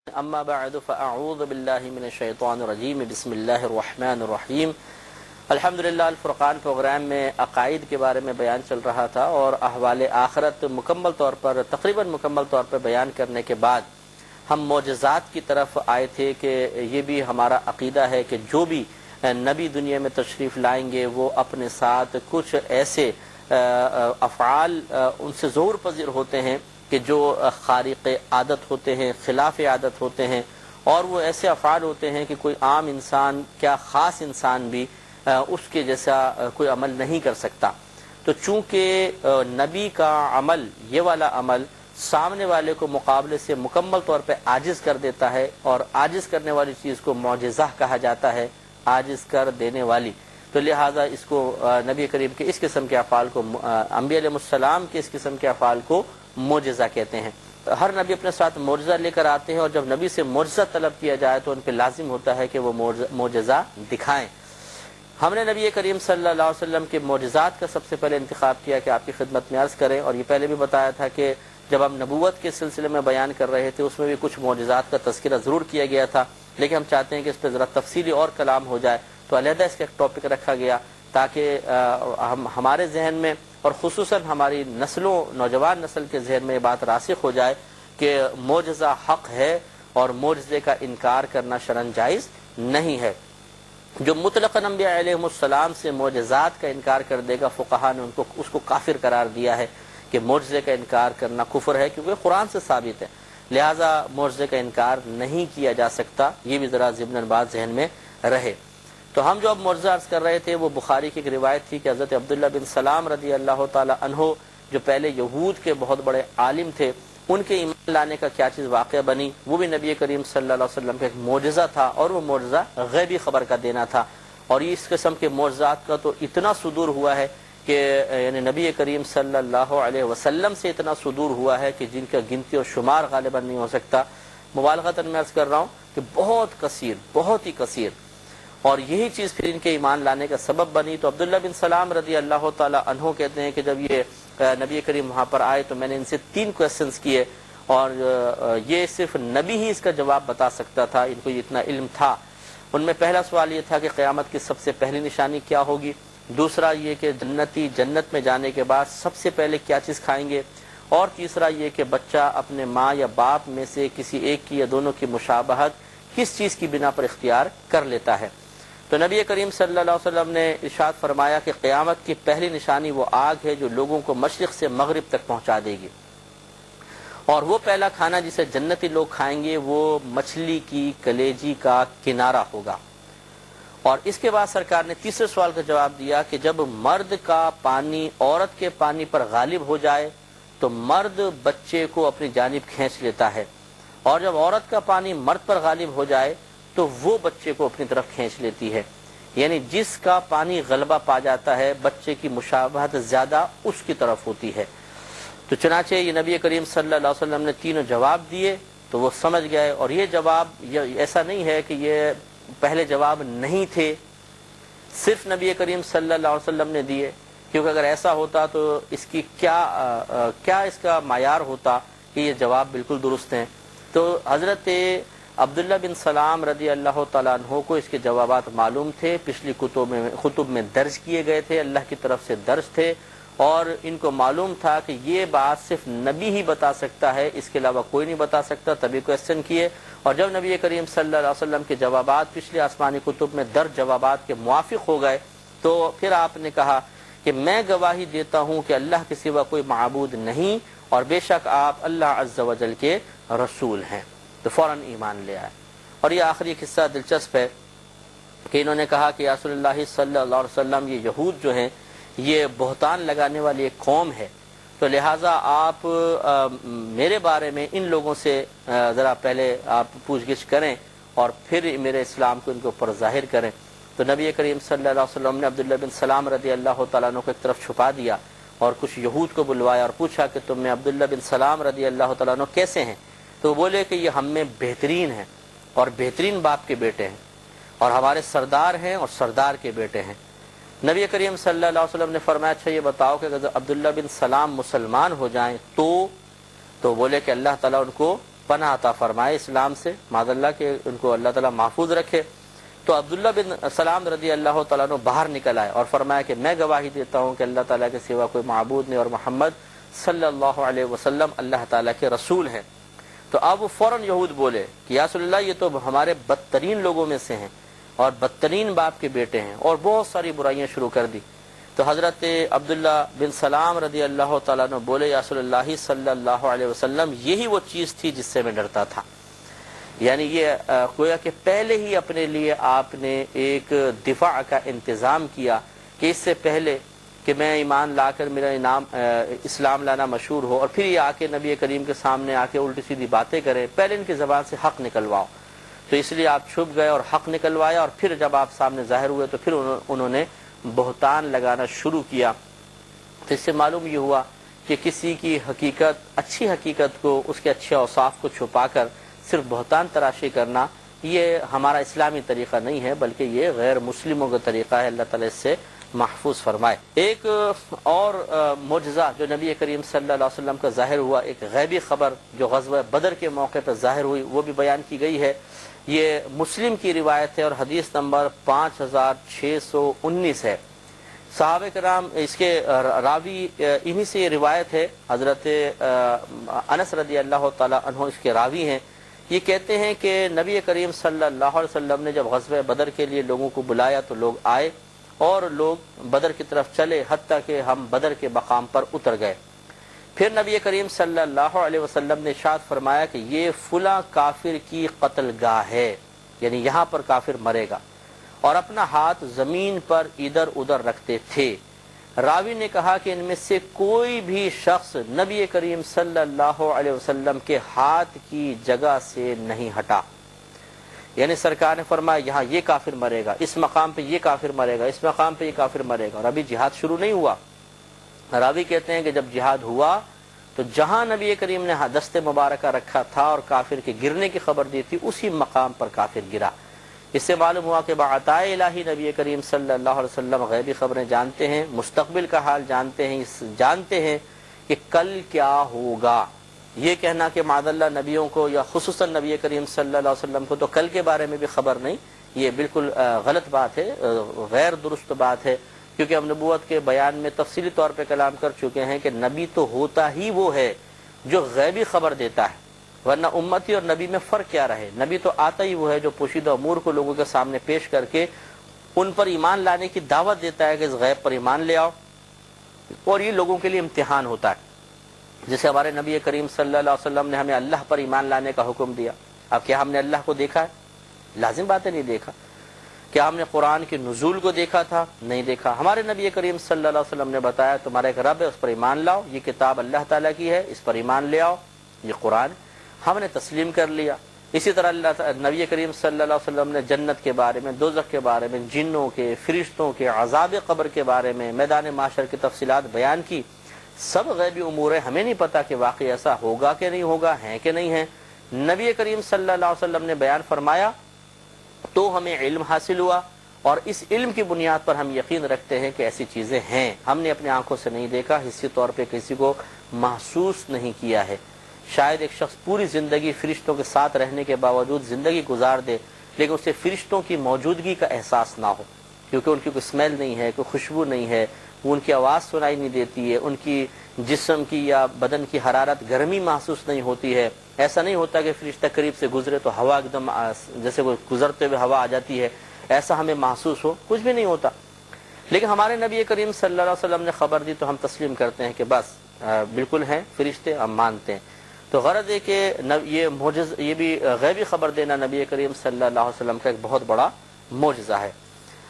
اما بعد فاعوذ باللہ من الشیطان الرجیم بسم اللہ الرحمن الرحیم الحمدللہ الفرقان پروگرام میں عقائد کے بارے میں بیان چل رہا تھا اور احوال آخرت تقریباً مکمل طور پر بیان کرنے کے بعد ہم معجزات کی طرف آئے تھے کہ یہ بھی ہمارا عقیدہ ہے کہ جو بھی نبی دنیا میں تشریف لائیں گے وہ اپنے ساتھ کچھ ایسے افعال ان سے ظہور پذیر ہوتے ہیں کہ جو خارق عادت ہوتے ہیں، خلاف عادت ہوتے ہیں، اور وہ ایسے افعال ہوتے ہیں کہ کوئی عام انسان کیا خاص انسان بھی اس کے جیسا کوئی عمل نہیں کر سکتا۔ تو چونکہ نبی کا عمل، یہ والا عمل سامنے والے کو مقابلے سے مکمل طور پہ عاجز کر دیتا ہے، اور عاجز کرنے والی چیز کو معجزہ کہا جاتا ہے، عاجز کر دینے والی، تو لہٰذا اس کو نبی کریم کے اس قسم کے افعال کو، انبیاء علیہ السلام کے اس قسم کے افعال کو معجزہ کہتے ہیں۔ ہر نبی اپنے ساتھ معجزہ لے کر آتے ہیں، اور جب نبی سے معجزہ طلب کیا جائے تو ان پہ لازم ہوتا ہے کہ وہ معجزہ دکھائیں۔ ہم نے نبی کریم صلی اللہ علیہ وسلم کے معجزات کا سب سے پہلے انتخاب کیا کہ آپ کی خدمت میں عرض کریں، اور یہ پہلے بھی بتایا تھا کہ جب ہم نبوت کے سلسلے میں بیان کر رہے تھے اس میں بھی کچھ معجزات کا تذکرہ ضرور کیا گیا تھا، لیکن ہم چاہتے ہیں کہ اس پہ ذرا تفصیلی اور کلام ہو جائے، تو علیحدہ اس کا ایک ٹاپک رکھا گیا تاکہ ہمارے ذہن میں اور خصوصاً ہماری نسلوں، نوجوان نسل کے ذہن میں یہ بات راسخ ہو جائے کہ معجزہ حق ہے اور معجزے کا انکار کرنا شرعاً جائز نہیں ہے۔ جو مطلقاً انبیاء علیہ السلام سے معجزات کا انکار کر دے گا، فقہا نے اس کو کافر قرار دیا ہے کہ معجزے کا انکار کرنا کفر ہے، کیونکہ قرآن سے ثابت ہے، لہٰذا معجزے کا انکار نہیں کیا جا سکتا، یہ بھی ذرا ضمناً بات ذہن میں رہے۔ تو ہم جو اب معجزہ عرض کر رہے تھے وہ بخاری کی ایک روایت تھی کہ حضرت عبداللہ بن سلام رضی اللہ تعالی عنہ جو پہلے یہود کے بہت بڑے عالم تھے، ان کے ایمان لانے کا کیا چیز واقعہ بنی، وہ بھی نبی کریم صلی اللہ علیہ وسلم کا ایک معجزہ تھا، اور وہ معجزہ غیبی خبر کا دینا تھا۔ اور اس قسم کے معجزات کا تو اتنا صدور ہوا ہے کہ یعنی نبی کریم صلی اللہ علیہ وسلم سے اتنا صدور ہوا ہے کہ جن کا گنتی اور شمار غالباً نہیں ہو سکتا۔ مبالغتاً میں عرض کر رہا ہوں کہ بہت کثیر، بہت ہی کثیر، اور یہی چیز پھر ان کے ایمان لانے کا سبب بنی۔ تو عبداللہ بن سلام رضی اللہ تعالی عنہ کہتے ہیں کہ جب یہ نبی کریم وہاں پر آئے تو میں نے ان سے 3 کویسچنز کیے، اور یہ صرف نبی ہی اس کا جواب بتا سکتا تھا، ان کو اتنا علم تھا۔ ان میں پہلا سوال یہ تھا کہ قیامت کی سب سے پہلی نشانی کیا ہوگی، دوسرا یہ کہ جنتی جنت میں جانے کے بعد سب سے پہلے کیا چیز کھائیں گے، اور تیسرا یہ کہ بچہ اپنے ماں یا باپ میں سے کسی ایک کی یا دونوں کی مشابہت کس چیز کی بنا پر اختیار کر لیتا ہے۔ تو نبی کریم صلی اللہ علیہ وسلم نے ارشاد فرمایا کہ قیامت کی پہلی نشانی وہ آگ ہے جو لوگوں کو مشرق سے مغرب تک پہنچا دے گی، اور وہ پہلا کھانا جسے جنتی لوگ کھائیں گے وہ مچھلی کی کلیجی کا کنارہ ہوگا۔ اور اس کے بعد سرکار نے تیسرے سوال کا جواب دیا کہ جب مرد کا پانی عورت کے پانی پر غالب ہو جائے تو مرد بچے کو اپنی جانب کھینچ لیتا ہے، اور جب عورت کا پانی مرد پر غالب ہو جائے تو وہ بچے کو اپنی طرف کھینچ لیتی ہے، یعنی جس کا پانی غلبہ پا جاتا ہے بچے کی مشابہت زیادہ اس کی طرف ہوتی ہے۔ تو چنانچہ یہ نبی کریم صلی اللہ علیہ وسلم نے تینوں جواب دیے تو وہ سمجھ گئے، اور یہ جواب ایسا نہیں ہے کہ یہ پہلے جواب نہیں تھے، صرف نبی کریم صلی اللہ علیہ وسلم نے دیے، کیونکہ اگر ایسا ہوتا تو اس کی کیا اس کا معیار ہوتا کہ یہ جواب بالکل درست ہیں۔ تو حضرت عبداللہ بن سلام رضی اللہ تعالیٰ عنہ کو اس کے جوابات معلوم تھے، پچھلی کتب میں درج کیے گئے تھے، اللہ کی طرف سے درج تھے، اور ان کو معلوم تھا کہ یہ بات صرف نبی ہی بتا سکتا ہے، اس کے علاوہ کوئی نہیں بتا سکتا، تبھی کویسچن کیے۔ اور جب نبی کریم صلی اللہ علیہ وسلم کے جوابات پچھلے آسمانی کتب میں درج جوابات کے موافق ہو گئے تو پھر آپ نے کہا کہ میں گواہی دیتا ہوں کہ اللہ کے سوا کوئی معبود نہیں، اور بے شک آپ اللہ عز و جل کے رسول ہیں، تو فوراً ایمان لے آئے۔ اور یہ آخری قصہ دلچسپ ہے کہ انہوں نے کہا کہ یا رسول اللہ صلی اللہ علیہ وسلم، یہ یہود جو ہیں یہ بہتان لگانے والی ایک قوم ہے، تو لہٰذا آپ میرے بارے میں ان لوگوں سے ذرا پہلے آپ پوچھ گچھ کریں اور پھر میرے اسلام کو ان کے اوپر ظاہر کریں۔ تو نبی کریم صلی اللہ علیہ وسلم نے عبداللہ بن سلام رضی اللہ تعالیٰ عنہ کو ایک طرف چھپا دیا اور کچھ یہود کو بلوایا اور پوچھا کہ تم میں عبداللہ بن سلام رضی اللہ تعالیٰ عنہ کیسے ہیں؟ تو بولے کہ یہ ہم میں بہترین ہیں، اور بہترین باپ کے بیٹے ہیں، اور ہمارے سردار ہیں اور سردار کے بیٹے ہیں۔ نبی کریم صلی اللہ علیہ وسلم نے فرمایا اچھا یہ بتاؤ کہ اگر عبداللہ بن سلام مسلمان ہو جائیں تو بولے کہ اللہ تعالیٰ ان کو پناہ عطا فرمائے اسلام سے، معاذ اللہ کہ ان کو اللہ تعالیٰ محفوظ رکھے۔ تو عبداللہ بن سلام رضی اللہ تعالیٰ عنہ باہر نکل آئے اور فرمایا کہ میں گواہی دیتا ہوں کہ اللہ تعالیٰ کے سوا کوئی معبود نہیں اور محمد صلی اللہ علیہ وسلم اللہ تعالیٰ کے رسول ہیں۔ تو اب وہ فوراً یہود بولے کہ یا رسول اللہ یہ تو ہمارے بدترین لوگوں میں سے ہیں اور بدترین باپ کے بیٹے ہیں، اور بہت ساری برائیاں شروع کر دی۔ تو حضرت عبداللہ بن سلام رضی اللہ تعالیٰ عنہ بولے یا رسول اللہ صلی اللہ علیہ وسلم یہی وہ چیز تھی جس سے میں ڈرتا تھا۔ یعنی یہ گویا کہ پہلے ہی اپنے لیے آپ نے ایک دفاع کا انتظام کیا کہ اس سے پہلے کہ میں ایمان لا کر میرا اسلام لانا مشہور ہو اور پھر یہ آ کے نبی کریم کے سامنے آ کے الٹی سیدھی باتیں کریں، پہلے ان کی زبان سے حق نکلواؤ۔ تو اس لیے آپ چھپ گئے اور حق نکلوایا، اور پھر جب آپ سامنے ظاہر ہوئے تو پھر انہوں نے بہتان لگانا شروع کیا۔ تو اس سے معلوم یہ ہوا کہ کسی کی حقیقت، اچھی حقیقت کو، اس کے اچھے اوصاف کو چھپا کر صرف بہتان تراشی کرنا یہ ہمارا اسلامی طریقہ نہیں ہے، بلکہ یہ غیر مسلموں کا طریقہ ہے۔ اللہ تعالیٰ اس سے محفوظ فرمائے۔ ایک اور معجزہ جو نبی کریم صلی اللہ علیہ وسلم کا ظاہر ہوا، ایک غیبی خبر جو غزوہ بدر کے موقع پر ظاہر ہوئی، وہ بھی بیان کی گئی ہے۔ یہ مسلم کی روایت ہے اور حدیث نمبر 5619 ہے۔ صحابہ کرام اس کے راوی انہی سے یہ روایت ہے، حضرت انس رضی اللہ تعالی عنہ اس کے راوی ہیں۔ یہ کہتے ہیں کہ نبی کریم صلی اللہ علیہ وسلم نے جب غزوہ بدر کے لیے لوگوں کو بلایا تو لوگ آئے اور لوگ بدر کی طرف چلے، حتیٰ کہ ہم بدر کے مقام پر اتر گئے۔ پھر نبی کریم صلی اللہ علیہ وسلم نے ارشاد فرمایا کہ یہ فلاں کافر کی قتل گاہ ہے، یعنی یہاں پر کافر مرے گا، اور اپنا ہاتھ زمین پر ادھر ادھر رکھتے تھے۔ راوی نے کہا کہ ان میں سے کوئی بھی شخص نبی کریم صلی اللہ علیہ وسلم کے ہاتھ کی جگہ سے نہیں ہٹا، یعنی سرکار نے فرمایا یہاں یہ کافر مرے گا، اس مقام پہ یہ کافر مرے گا، اس مقام پہ یہ کافر مرے گا، اور ابھی جہاد شروع نہیں ہوا۔ راوی کہتے ہیں کہ جب جہاد ہوا تو جہاں نبی کریم نے دست مبارکہ رکھا تھا اور کافر کے گرنے کی خبر دی تھی، اسی مقام پر کافر گرا۔ اس سے معلوم ہوا کہ بعطاء الہی نبی کریم صلی اللہ علیہ وسلم غیبی خبریں جانتے ہیں، مستقبل کا حال جانتے ہیں، جانتے ہیں کہ کل کیا ہوگا۔ یہ کہنا کہ معاذ اللہ نبیوں کو یا خصوصاً نبی کریم صلی اللہ علیہ وسلم کو تو کل کے بارے میں بھی خبر نہیں، یہ بالکل غلط بات ہے، غیر درست بات ہے، کیونکہ ہم نبوت کے بیان میں تفصیلی طور پہ کلام کر چکے ہیں کہ نبی تو ہوتا ہی وہ ہے جو غیبی خبر دیتا ہے، ورنہ امتی اور نبی میں فرق کیا رہے؟ نبی تو آتا ہی وہ ہے جو پوشیدہ امور کو لوگوں کے سامنے پیش کر کے ان پر ایمان لانے کی دعوت دیتا ہے کہ اس غیب پر ایمان لے آؤ، اور یہ لوگوں کے لیے امتحان ہوتا ہے۔ جیسے ہمارے نبی کریم صلی اللہ علیہ وسلم نے ہمیں اللہ پر ایمان لانے کا حکم دیا۔ اب کیا ہم نے اللہ کو دیکھا ہے؟ لازم بات ہے نہیں دیکھا۔ کیا ہم نے قرآن کے نزول کو دیکھا تھا؟ نہیں دیکھا۔ ہمارے نبی کریم صلی اللہ علیہ وسلم نے بتایا تمہارا ایک رب ہے، اس پر ایمان لاؤ، یہ کتاب اللہ تعالیٰ کی ہے، اس پر ایمان لے آؤ، یہ قرآن، ہم نے تسلیم کر لیا۔ اسی طرح نبی کریم صلی اللہ علیہ وسلم نے جنت کے بارے میں، دوزخ کے بارے میں، جنوں کے، فرشتوں کے، عذاب قبر کے بارے میں، میدان محشر کی تفصیلات بیان کی۔ سب غیبی امور ہیں، ہمیں نہیں پتا کہ واقعی ایسا ہوگا کہ نہیں ہوگا، ہے کہ نہیں ہے۔ نبی کریم صلی اللہ علیہ وسلم نے بیان فرمایا تو ہمیں علم حاصل ہوا، اور اس علم کی بنیاد پر ہم یقین رکھتے ہیں کہ ایسی چیزیں ہیں۔ ہم نے اپنے آنکھوں سے نہیں دیکھا، حصی طور پہ کسی کو محسوس نہیں کیا ہے۔ شاید ایک شخص پوری زندگی فرشتوں کے ساتھ رہنے کے باوجود زندگی گزار دے، لیکن اسے فرشتوں کی موجودگی کا احساس نہ ہو، کیونکہ ان کی کوئی اسمیل نہیں ہے، کوئی خوشبو نہیں ہے، وہ ان کی آواز سنائی نہیں دیتی ہے، ان کی جسم کی یا بدن کی حرارت گرمی محسوس نہیں ہوتی ہے۔ ایسا نہیں ہوتا کہ فرشتہ قریب سے گزرے تو ہوا ایک دم جیسے کوئی گزرتے ہوئے ہوا آ جاتی ہے، ایسا ہمیں محسوس ہو، کچھ بھی نہیں ہوتا۔ لیکن ہمارے نبی کریم صلی اللہ علیہ وسلم نے خبر دی تو ہم تسلیم کرتے ہیں کہ بس بالکل ہیں فرشتے، ہم مانتے ہیں۔ تو غرض ہے کہ یہ بھی غیبی خبر دینا نبی کریم صلی اللہ علیہ وسلم کا ایک بہت بڑا معجزہ ہے۔